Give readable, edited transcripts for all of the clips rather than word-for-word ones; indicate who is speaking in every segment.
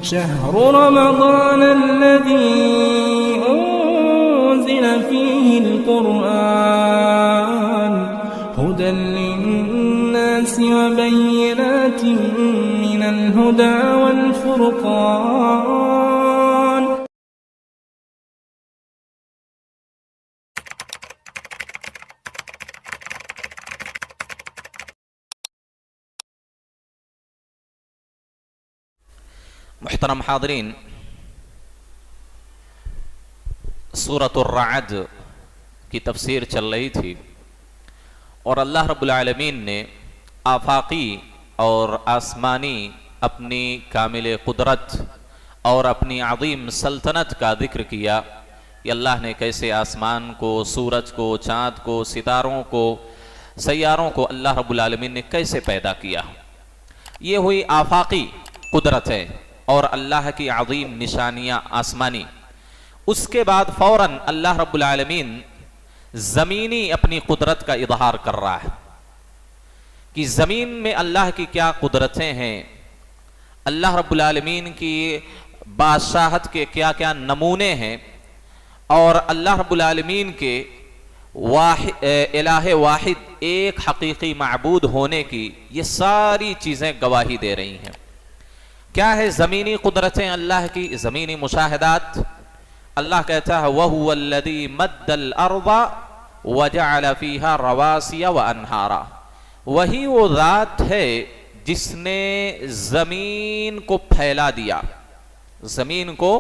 Speaker 1: شهر رمضان الذي أنزل فيه القرآن هدى للناس وبينات من الهدى والفرقان.
Speaker 2: محترم حاضرین، سورۃ الرعد کی تفسیر چل رہی تھی اور اللہ رب العالمین نے آفاقی اور آسمانی اپنی کامل قدرت اور اپنی عظیم سلطنت کا ذکر کیا کہ اللہ نے کیسے آسمان کو، سورج کو، چاند کو، ستاروں کو، سیاروں کو اللہ رب العالمین نے کیسے پیدا کیا. یہ ہوئی آفاقی قدرت ہے اور اللہ کی عظیم نشانیاں آسمانی. اس کے بعد فوراً اللہ رب العالمین زمینی اپنی قدرت کا اظہار کر رہا ہے کہ زمین میں اللہ کی کیا قدرتیں ہیں، اللہ رب العالمین کی بادشاہت کے کیا کیا نمونے ہیں، اور اللہ رب العالمین کے الہ واحد ایک حقیقی معبود ہونے کی یہ ساری چیزیں گواہی دے رہی ہیں. کیا ہے زمینی قدرتیں اللہ کی، زمینی مشاہدات؟ اللہ کہتا ہے وَهُوَ الَّذِي مَدَّ الْأَرْضَ وَجَعَلَ فِيهَا رَوَاسِيَ وَأَنْهَارًا. وہی وہ ذات ہے جس نے زمین کو پھیلا دیا، زمین کو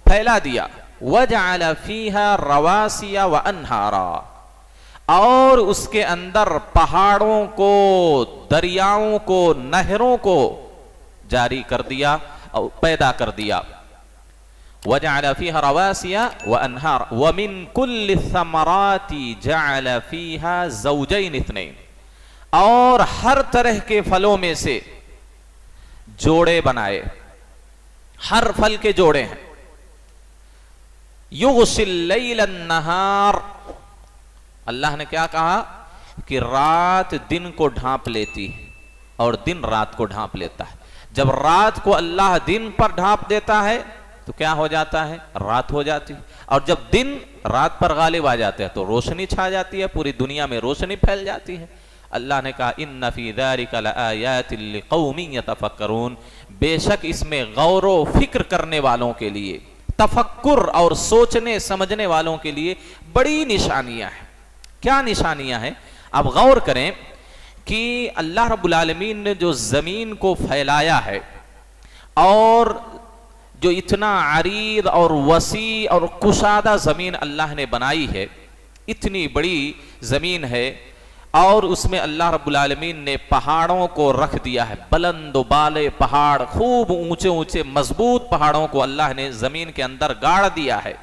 Speaker 2: پھیلا دیا. وَجَعَلَ فِيهَا رَوَاسِيَ وَأَنْهَارًا، اور اس کے اندر پہاڑوں کو، دریاؤں کو، نہروں کو جاری کر دیا اور پیدا کر دیا. وَجَعَلَ فِيهَا رَوَاسِيَ وَأَنْهَارًا وَمِن كُلِّ الثَّمَرَاتِ جَعَلَ فِيهَا زَوْجَيْنِ اثْنَيْنِ، اور ہر طرح کے پھلوں میں سے جوڑے بنائے، ہر پھل کے جوڑے ہیں. يُغْشِي اللَّيْلَ النَّهَارَ، اللہ نے کیا کہا کہ رات دن کو ڈھانپ لیتی اور دن رات کو ڈھانپ لیتا ہے. جب رات کو اللہ دن پر ڈھانپ دیتا ہے تو کیا ہو جاتا ہے؟ رات ہو جاتی ہے. اور جب دن رات پر غالب آ جاتے ہیں تو روشنی چھا جاتی ہے، پوری دنیا میں روشنی پھیل جاتی ہے. اللہ نے کہا ان فی ذلک لآیات لقوم یتفکرون، بے شک اس میں غور و فکر کرنے والوں کے لیے، تفکر اور سوچنے سمجھنے والوں کے لیے بڑی نشانیاں ہیں. کیا نشانیاں ہیں؟ آپ غور کریں کہ اللہ رب العالمین نے جو زمین کو پھیلایا ہے اور جو اتنا عریض اور وسیع اور کشادہ زمین اللہ نے بنائی ہے، اتنی بڑی زمین ہے، اور اس میں اللہ رب العالمین نے پہاڑوں کو رکھ دیا ہے. بلند و بالے پہاڑ، خوب اونچے اونچے مضبوط پہاڑوں کو اللہ نے زمین کے اندر گاڑ دیا ہے،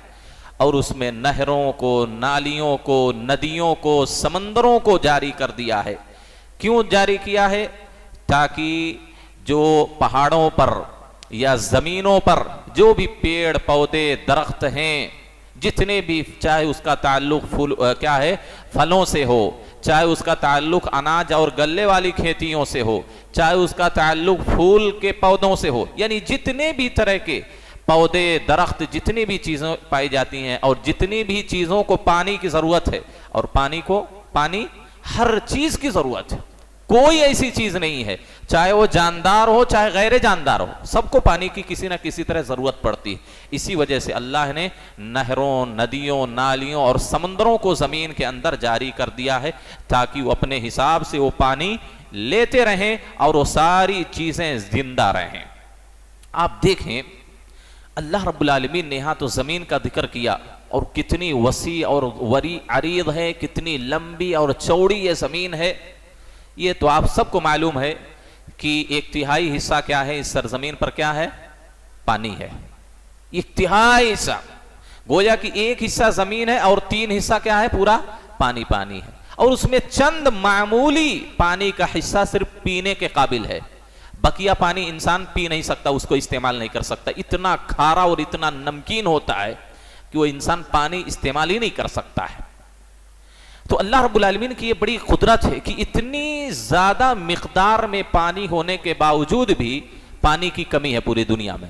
Speaker 2: اور اس میں نہروں کو، نالیوں کو، ندیوں کو، سمندروں کو جاری کر دیا ہے. کیوں جاری کیا ہے؟ تاکہ جو پہاڑوں پر یا زمینوں پر جو بھی پیڑ پودے درخت ہیں، جتنے بھی، چاہے اس کا تعلق کیا ہے، پھلوں سے ہو، چاہے اس کا تعلق اناج اور گلے والی کھیتیوں سے ہو، چاہے اس کا تعلق پھول کے پودوں سے ہو، یعنی جتنے بھی طرح کے پودے درخت، جتنی بھی چیزیں پائی جاتی ہیں، اور جتنی بھی چیزوں کو پانی کی ضرورت ہے، اور پانی ہر چیز کی ضرورت ہے. کوئی ایسی چیز نہیں ہے، چاہے وہ جاندار ہو چاہے غیر جاندار ہو، سب کو پانی کی کسی نہ کسی طرح ضرورت پڑتی ہے. اسی وجہ سے اللہ نے نہروں، ندیوں، نالیوں اور سمندروں کو زمین کے اندر جاری کر دیا ہے تاکہ وہ اپنے حساب سے وہ پانی لیتے رہیں اور وہ ساری چیزیں زندہ رہیں. آپ دیکھیں اللہ رب العالمین نے یہاں تو زمین کا ذکر کیا، اور کتنی وسیع اور عریض ہے، کتنی لمبی اور چوڑی یہ زمین ہے. یہ تو آپ سب کو معلوم ہے کہ ایک تہائی حصہ کیا ہے اس سرزمین پر؟ کیا ہے؟ پانی ہے. ایک تہائی حصہ، گویا کہ ایک حصہ زمین ہے اور 3 حصہ کیا ہے؟ پورا پانی ہے. اور اس میں چند معمولی پانی کا حصہ صرف پینے کے قابل ہے. بقیہ پانی انسان پی نہیں سکتا، اس کو استعمال نہیں کر سکتا. اتنا کھارا اور اتنا نمکین ہوتا ہے کہ وہ انسان پانی استعمال ہی نہیں کر سکتا ہے. تو اللہ رب العالمین کی یہ بڑی قدرت ہے کہ اتنی زیادہ مقدار میں پانی ہونے کے باوجود بھی پانی کی کمی ہے پوری دنیا میں.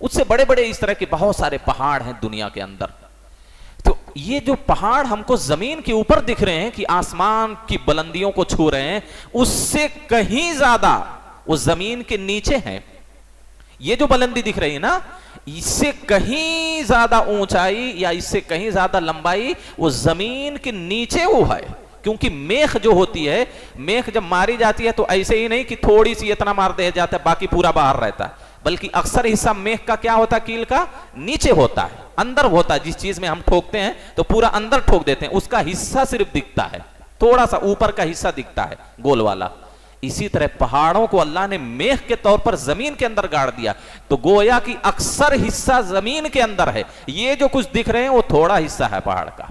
Speaker 2: اس سے بڑے بڑے اس طرح کے بہت سارے پہاڑ ہیں دنیا کے اندر. تو یہ جو پہاڑ ہم کو زمین کے اوپر دکھ رہے ہیں کہ آسمان کی بلندیوں کو چھو رہے ہیں, اس سے کہیں زیادہ وہ زمین کے نیچے ہیں. یہ جو بلندی دکھ رہی ہے نا, اس سے کہیں زیادہ اونچائی یا اس سے کہیں زیادہ لمبائی وہ زمین کے نیچے وہ ہے. کیونکہ میخ جو ہوتی ہے, میخ جب ماری جاتی ہے تو ایسے ہی نہیں کہ تھوڑی سی اتنا مار دیا جاتا ہے باقی پورا باہر رہتا ہے, بلکہ اکثر حصہ میخ کا کیا ہوتا ہے, کیل کا نیچے ہوتا ہے, اندر ہوتا ہے. جس چیز میں ہم ٹھوکتے ہیں تو پورا اندر ٹھوک دیتے ہیں, اس کا حصہ صرف دکھتا ہے, تھوڑا سا اوپر کا حصہ دکھتا ہے گول والا. اسی طرح پہاڑوں کو اللہ نے میخ کے طور پر زمین کے اندر گاڑ دیا, تو گویا کہ اکثر حصہ زمین کے اندر ہے. یہ جو کچھ دکھ رہے ہیں وہ تھوڑا حصہ ہے پہاڑ کا.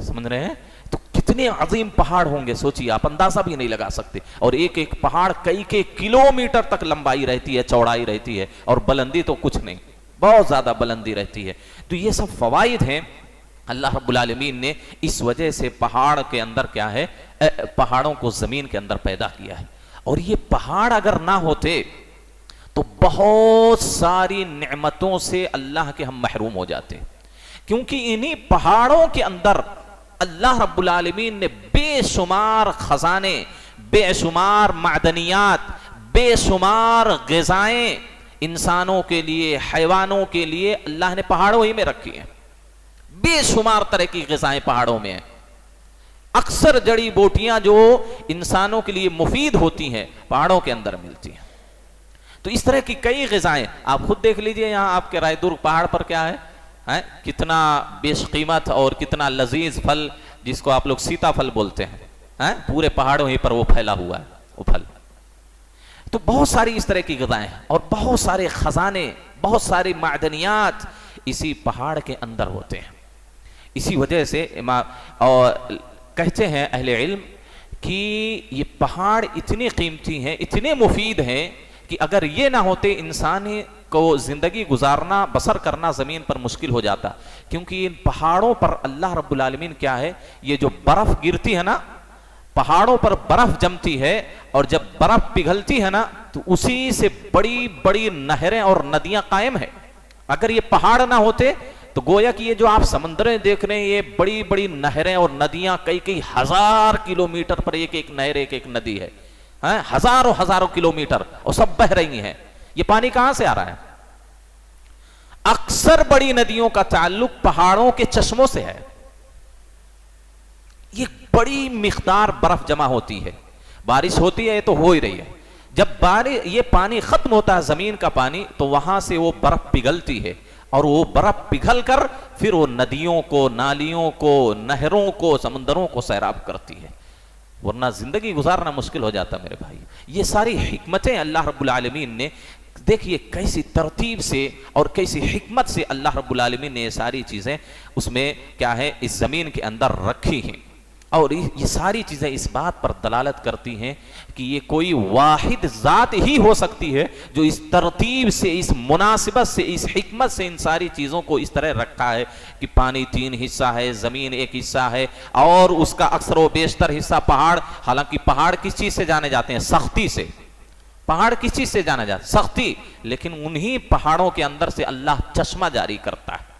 Speaker 2: سمجھ رہے ہیں؟ تو کتنے عظیم پہاڑ ہوں گے سوچیے, آپ اندازہ بھی نہیں لگا سکتے. اور ایک ایک پہاڑ کئی کلومیٹر تک لمبائی رہتی ہے, چوڑائی رہتی ہے, اور بلندی تو کچھ نہیں, بہت زیادہ بلندی رہتی ہے. تو یہ سب فوائد ہیں اللہ رب العالمین نے اس وجہ سے پہاڑ کے اندر کیا ہے, پہاڑوں کو زمین کے اندر پیدا کیا ہے. اور یہ پہاڑ اگر نہ ہوتے تو بہت ساری نعمتوں سے اللہ کے ہم محروم ہو جاتے, کیونکہ انہی پہاڑوں کے اندر اللہ رب العالمین نے بے شمار خزانے, بے شمار معدنیات, بے شمار غذائیں انسانوں کے لیے, حیوانوں کے لیے اللہ نے پہاڑوں ہی میں رکھی ہیں. بے شمار طرح کی غذائیں پہاڑوں میں ہیں. اکثر جڑی بوٹیاں جو انسانوں کے لیے مفید ہوتی ہیں پہاڑوں کے اندر ملتی ہیں. تو اس طرح کی کئی غذائیں آپ خود دیکھ لیجئے. یہاں آپ کے رائے دور پہاڑ پر کیا ہے, کتنا بیش قیمت اور کتنا لذیذ پھل, جس کو آپ لوگ سیتا پھل بولتے ہیں, پورے پہاڑوں ہی پر وہ پھیلا ہوا ہے وہ پھل. تو بہت ساری اس طرح کی غذائیں اور بہت سارے خزانے, بہت ساری معدنیات اسی پہاڑ کے اندر ہوتے ہیں. اسی وجہ سے اور کہتے ہیں اہل علم کہ یہ پہاڑ اتنے قیمتی ہیں, اتنے مفید ہیں کہ اگر یہ نہ ہوتے انسانی کو زندگی گزارنا, بسر کرنا زمین پر مشکل ہو جاتا. کیونکہ ان پہاڑوں پر اللہ رب العالمین کیا ہے, یہ جو برف گرتی ہے نا, پہاڑوں پر برف جمتی ہے, اور جب برف پگھلتی ہے نا تو اسی سے بڑی بڑی نہریں اور ندیاں قائم ہیں. اگر یہ پہاڑ نہ ہوتے تو گویا کہ یہ جو آپ سمندریں دیکھ رہے ہیں, یہ بڑی بڑی نہریں اور ندیاں کئی ہزار کلومیٹر پر ایک ایک نہر, ایک ایک ندی ہے, ہزاروں کلومیٹر, اور سب بہ رہی ہیں. یہ پانی کہاں سے آ رہا ہے؟ اکثر بڑی ندیوں کا تعلق پہاڑوں کے چشموں سے ہے. یہ بڑی مقدار برف جمع ہوتی ہے, بارش ہوتی ہے تو ہو ہی رہی ہے. جب یہ پانی ختم ہوتا ہے زمین کا پانی, تو وہاں سے وہ برف پگھلتی ہے, اور وہ برف پگھل کر پھر وہ ندیوں کو, نالیوں کو, نہروں کو, سمندروں کو سیراب کرتی ہے. ورنہ زندگی گزارنا مشکل ہو جاتا میرے بھائی. یہ ساری حکمتیں اللہ رب العالمین نے, دیکھیے کیسی ترتیب سے اور کیسی حکمت سے اللہ رب العالمین نے یہ ساری چیزیں اس میں کیا ہے, اس زمین کے اندر رکھی ہیں. اور یہ ساری چیزیں اس بات پر دلالت کرتی ہیں کہ یہ کوئی واحد ذات ہی ہو سکتی ہے جو اس ترتیب سے, اس مناسبت سے, اس حکمت سے ان ساری چیزوں کو اس طرح رکھا ہے کہ پانی 3 حصہ ہے, زمین 1 حصہ ہے, اور اس کا اکثر و بیشتر حصہ پہاڑ. حالانکہ پہاڑ کس چیز سے جانے جاتے ہیں؟ سختی سے. پہاڑ کس چیز سے جانا جاتا ہے؟ سختی. لیکن انہی پہاڑوں کے اندر سے اللہ چشمہ جاری کرتا ہے,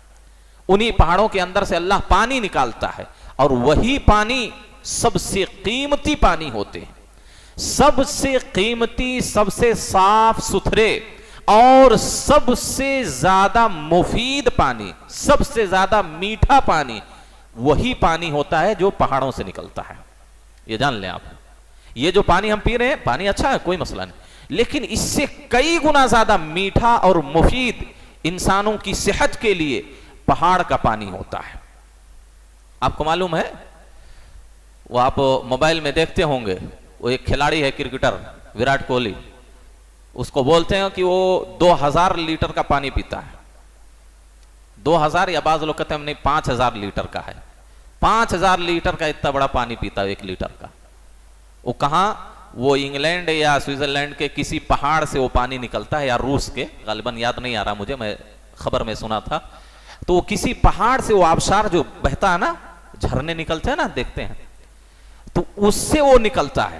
Speaker 2: انہی پہاڑوں کے اندر سے اللہ پانی نکالتا ہے, اور وہی پانی سب سے قیمتی پانی ہوتے ہیں, سب سے قیمتی, سب سے صاف ستھرے اور سب سے زیادہ مفید پانی, سب سے زیادہ میٹھا پانی وہی پانی ہوتا ہے جو پہاڑوں سے نکلتا ہے. یہ جان لیں آپ. یہ جو پانی ہم پی رہے ہیں, پانی اچھا ہے, کوئی مسئلہ نہیں, لیکن اس سے کئی گنا زیادہ میٹھا اور مفید انسانوں کی صحت کے لیے پہاڑ کا پانی ہوتا ہے. آپ کو معلوم ہے, وہ آپ موبائل میں دیکھتے ہوں گے, وہ ایک کھلاڑی ہے کرکٹر وراٹ کوہلی, اس کو بولتے ہیں کہ وہ 2000 لیٹر کا پانی پیتا ہے. 2000 یا بعض لوگ کہتے ہیں نہیں 5000 لیٹر کا ہے. 5000 لیٹر کا اتنا بڑا پانی پیتا ہے 1 لیٹر کا. وہ کہاں, وہ انگلینڈ یا سوئٹزرلینڈ کے کسی پہاڑ سے وہ پانی نکلتا ہے, یا روس کے, غالباً یاد نہیں آ رہا مجھے, میں خبر میں سنا تھا. تو کسی پہاڑ سے وہ آبشار جو بہتا ہے نا, جھرنے نکلتے ہیں نا, دیکھتے ہیں, تو اس سے وہ نکلتا ہے.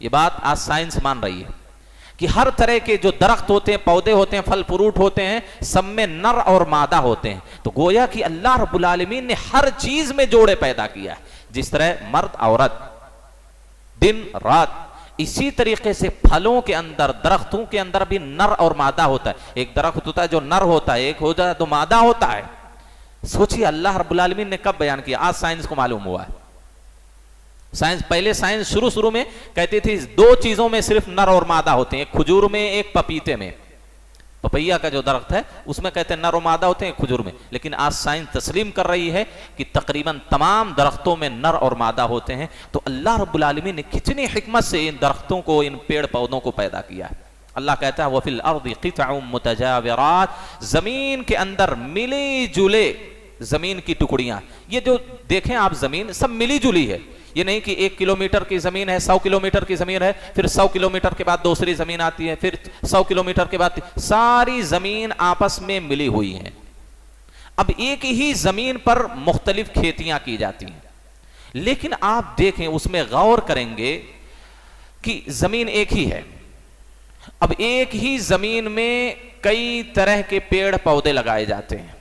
Speaker 2: یہ بات آج سائنس مان رہی ہے کہ ہر طرح کے جو درخت ہوتے ہیں، پودے ہوتے ہیں، پھل فروٹ ہوتے ہیں، سب میں نر اور مادہ ہوتے ہیں. تو گویا کہ اللہ رب العالمین نے ہر چیز میں جوڑے پیدا کیا ہے. جس طرح مرد عورت، دن رات، اسی طریقے سے پھلوں کے اندر، درختوں کے اندر بھی نر اور مادہ ہوتا ہے. ایک درخت ہوتا ہے جو نر ہوتا ہے، ایک ہوتا ہے تو مادہ ہوتا ہے. سوچیے اللہ رب العالمین نے کب بیان کیا؟ آج سائنس کو معلوم ہوا ہے. پہلے سائنس شروع میں کہتی تھی دو چیزوں میں صرف نر اور مادہ ہوتے ہیں، ایک کھجور میں، ایک پپیتے میں. پپیا کا جو درخت ہے اس میں کہتے ہیں نر و مادہ ہوتے ہیں کھجور میں. لیکن آج سائنس تسلیم کر رہی ہے کہ تقریباً تمام درختوں میں نر اور مادہ ہوتے ہیں. تو اللہ رب العالمین نے کتنی حکمت سے ان درختوں کو، ان پیڑ پودوں کو پیدا کیا ہے. اللہ کہتا ہے وَفِي الْأَرْضِ قِطَعٌ مُتَجَاوِرَاتٌ، زمین کے اندر ملی جلے زمین کی ٹکڑیاں. یہ جو دیکھیں آپ زمین سب ملی جلی ہے. یہ نہیں کہ 1 کلومیٹر کی زمین ہے، 100 کلومیٹر کی زمین ہے، پھر 100 کلومیٹر کے بعد دوسری زمین آتی ہے، پھر 100 کلومیٹر کے بعد ساری زمین آپس میں ملی ہوئی ہیں. اب ایک ہی زمین پر مختلف کھیتیاں کی جاتی ہیں، لیکن آپ دیکھیں اس میں غور کریں گے کہ زمین ایک ہی ہے. اب ایک ہی زمین میں کئی طرح کے پیڑ پودے لگائے جاتے ہیں.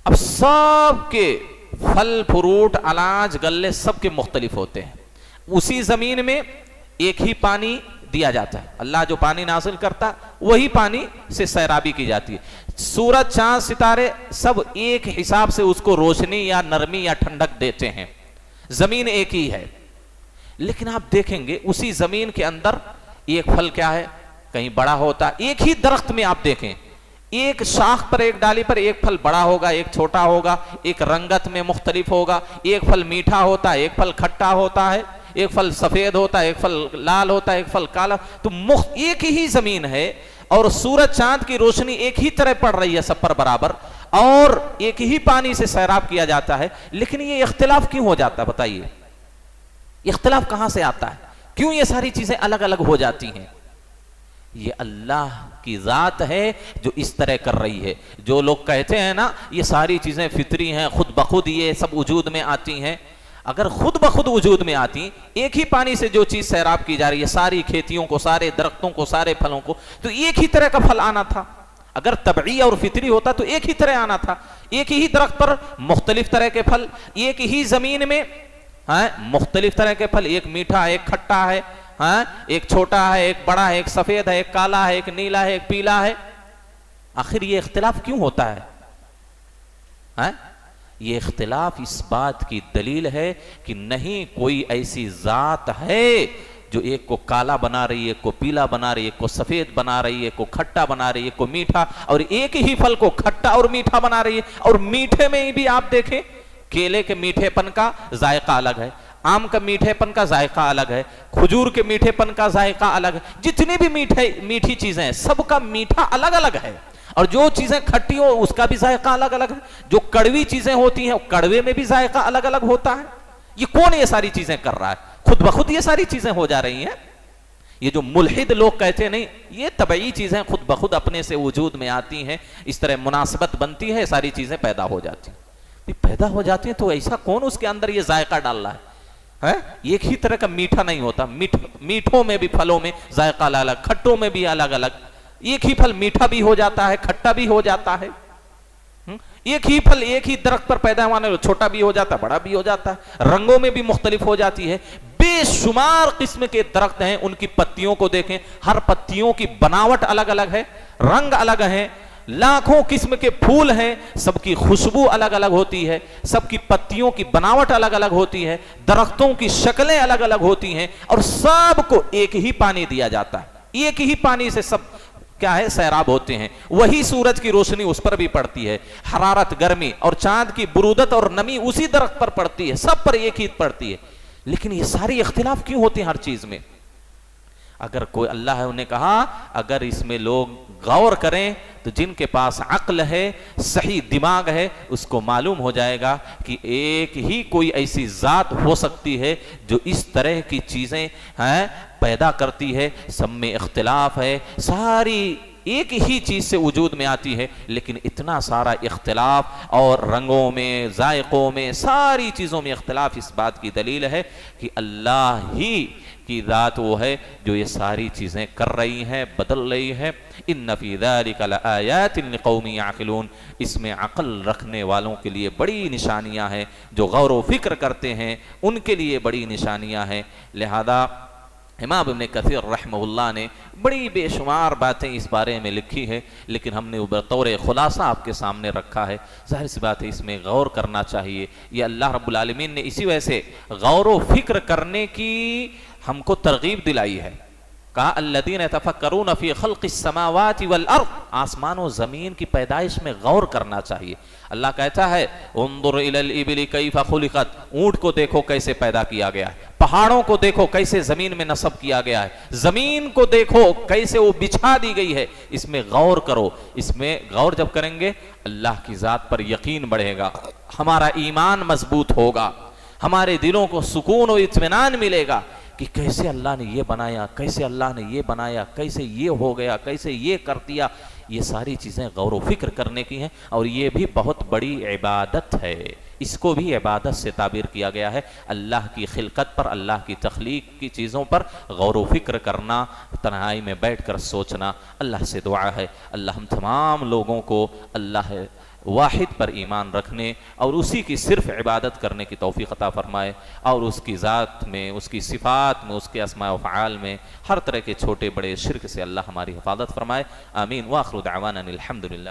Speaker 2: اب سب کے پھل فروٹ اناج غلے سب کے مختلف ہوتے ہیں. اسی زمین میں ایک ہی پانی دیا جاتا ہے. اللہ جو پانی نازل کرتا وہی پانی سے سیرابی کی جاتی ہے. سورج چاند ستارے سب ایک حساب سے اس کو روشنی یا نرمی یا ٹھنڈک دیتے ہیں. زمین ایک ہی ہے. لیکن آپ دیکھیں گے اسی زمین کے اندر ایک پھل کیا ہے کہیں بڑا ہوتا ہے. ایک ہی درخت میں آپ دیکھیں ایک شاخ پر، ایک ڈالی پر ایک پھل بڑا ہوگا، ایک چھوٹا ہوگا، ایک رنگت میں مختلف ہوگا. ایک پھل میٹھا ہوتا ہے، ایک پھل کھٹا ہوتا ہے، ایک پھل سفید ہوتا ہے، ایک پھل لال ہوتا ہے، ایک پھل کالا. تو ایک ہی زمین ہے اور سورج چاند کی روشنی ایک ہی طرح پڑ رہی ہے سب پر برابر، اور ایک ہی پانی سے سیراب کیا جاتا ہے. لیکن یہ اختلاف کیوں ہو جاتا ہے بتائیے؟ اختلاف کہاں سے آتا ہے؟ کیوں یہ ساری چیزیں الگ الگ ہو جاتی ہیں؟ یہ اللہ کی ذات ہے جو اس طرح کر رہی ہے. جو لوگ کہتے ہیں نا یہ ساری چیزیں فطری ہیں، خود بخود یہ سب وجود میں آتی ہیں، اگر خود بخود وجود میں آتی، ایک ہی پانی سے جو چیز سیراب کی جا رہی ہے، ساری کھیتیوں کو، سارے درختوں کو، سارے پھلوں کو، تو ایک ہی طرح کا پھل آنا تھا. اگر طبعی اور فطری ہوتا تو ایک ہی طرح آنا تھا. ایک ہی درخت پر مختلف طرح کے پھل، ایک ہی زمین میں مختلف طرح کے پھل، ایک میٹھا ہے، ایک کھٹا ہے، ایک چھوٹا ہے، ایک بڑا ہے، ایک سفید ہے، ایک کالا ہے، ایک نیلا ہے، ایک پیلا ہے. آخر یہ اختلاف کیوں ہوتا ہے؟ یہ اختلاف اس بات کی دلیل ہے کہ نہیں کوئی ایسی ذات ہے جو ایک کو کالا بنا رہی ہے، ایک کو پیلا بنا رہی ہے، ایک کو سفید بنا رہی ہے، ایک کو کھٹا بنا رہی ہے، ایک کو میٹھا، اور ایک ہی پھل کو کھٹا اور میٹھا بنا رہی ہے. اور میٹھے میں بھی آپ دیکھیں کیلے کے میٹھے پن کا ذائقہ الگ ہے، آم کا میٹھے پن کا ذائقہ الگ ہے، کھجور کے میٹھے پن کا ذائقہ الگ ہے. جتنی بھی میٹھی چیزیں ہیں سب کا میٹھا الگ الگ ہے. اور جو چیزیں کھٹی ہو اس کا بھی ذائقہ الگ الگ ہے. جو کڑوی چیزیں ہوتی ہیں کڑوے میں بھی ذائقہ الگ الگ ہوتا ہے. یہ کون یہ ساری چیزیں کر رہا ہے؟ خود بخود یہ ساری چیزیں ہو جا رہی ہیں. یہ جو ملحد لوگ کہتے ہیں نہیں یہ طبعی چیزیں خود بخود اپنے سے وجود میں آتی ہیں، اس طرح مناسبت بنتی ہے، ساری چیزیں پیدا ہو جاتی ہیں. پیدا ہو جاتی ہیں تو ایسا کون اس کے اندر یہ ذائقہ ڈال رہا ہے؟ ایک ہی طرح کا میٹھا نہیں ہوتا. میٹھوں میں بھی، پھلوں میں ذائقہ الگ الگ، کھٹوں میں بھی الگ الگ. ایک ہی پھل میٹھا بھی ہو جاتا ہے، کھٹا بھی ہو جاتا ہے. ایک ہی پھل ایک ہی درخت پر پیدا ہونے چھوٹا بھی ہو جاتا ہے، بڑا بھی ہو جاتا ہے. رنگوں میں بھی مختلف ہو جاتی ہے. بے شمار قسم کے درخت ہیں، ان کی پتیوں کو دیکھیں، ہر پتیوں کی بناوٹ الگ الگ ہے، رنگ الگ ہے. لاکھوں قسم کے پھول ہیں، سب کی خوشبو الگ الگ ہوتی ہے، سب کی پتیوں کی بناوٹ الگ الگ ہوتی ہے، درختوں کی شکلیں الگ الگ ہوتی ہیں، اور سب کو ایک ہی پانی دیا جاتا ہے. ایک ہی پانی سے سب کیا ہے سیراب ہوتے ہیں. وہی سورج کی روشنی اس پر بھی پڑتی ہے، حرارت گرمی اور چاند کی برودت اور نمی اسی درخت پر پڑتی ہے، سب پر ایک ہی پڑتی ہے. لیکن یہ ساری اختلاف کیوں ہوتے ہیں ہر چیز میں؟ اگر کوئی اللہ نے کہا اگر اس میں لوگ غور کریں تو جن کے پاس عقل ہے، صحیح دماغ ہے، اس کو معلوم ہو جائے گا کہ ایک ہی کوئی ایسی ذات ہو سکتی ہے جو اس طرح کی چیزیں پیدا کرتی ہے. سب میں اختلاف ہے، ساری ایک ہی چیز سے وجود میں آتی ہے، لیکن اتنا سارا اختلاف اور رنگوں میں، ذائقوں میں، ساری چیزوں میں اختلاف اس بات کی دلیل ہے کہ اللہ ہی کی ذات وہ ہے جو یہ ساری چیزیں کر رہی ہیں، بدل رہی ہے۔ ان فی ذلک لآیات لقوم یعقلون، اس میں عقل رکھنے والوں کے لیے بڑی نشانیاں ہیں، جو غور و فکر کرتے ہیں ان کے لیے بڑی نشانیاں ہیں۔ لہذا امام ابن کثیر رحمہ اللہ نے بڑی بے شمار باتیں اس بارے میں لکھی ہے، لیکن ہم نے بطور خلاصہ آپ کے سامنے رکھا ہے۔ ظاہر سی بات ہے اس میں غور کرنا چاہیے، یہ اللہ رب العالمین نے اسی وجہ سے غور و فکر کرنے کی ہم کو ترغیب دلائی ہے۔ کہا الذین یتفکرون فی خلق السماوات والارض، آسمان و زمین کی پیدائش میں غور کرنا چاہیے۔ اللہ کہتا ہے انظر الی الابل کیف خلقت، اونٹ کو دیکھو کیسے پیدا کیا گیا ہے، پہاڑوں کو دیکھو کیسے زمین میں نصب کیا گیا ہے، زمین کو دیکھو کیسے وہ بچھا دی گئی ہے، اس میں غور کرو۔ اس میں غور جب کریں گے اللہ کی ذات پر یقین بڑھے گا، ہمارا ایمان مضبوط ہوگا، ہمارے دلوں کو سکون و اطمینان ملے گا کہ کیسے اللہ نے یہ بنایا، کیسے اللہ نے یہ بنایا، کیسے یہ ہو گیا، کیسے یہ کر دیا۔ یہ ساری چیزیں غور و فکر کرنے کی ہیں، اور یہ بھی بہت بڑی عبادت ہے، اس کو بھی عبادت سے تعبیر کیا گیا ہے۔ اللہ کی خلقت پر، اللہ کی تخلیق کی چیزوں پر غور و فکر کرنا، تنہائی میں بیٹھ کر سوچنا۔ اللہ سے دعا ہے اللہ ہم تمام لوگوں کو اللہ واحد پر ایمان رکھنے اور اسی کی صرف عبادت کرنے کی توفیق عطا فرمائے، اور اس کی ذات میں، اس کی صفات میں، اس کے اسماء و افعال میں ہر طرح کے چھوٹے بڑے شرک سے اللہ ہماری حفاظت فرمائے۔ آمین۔ وآخر دعوانا الحمدللہ۔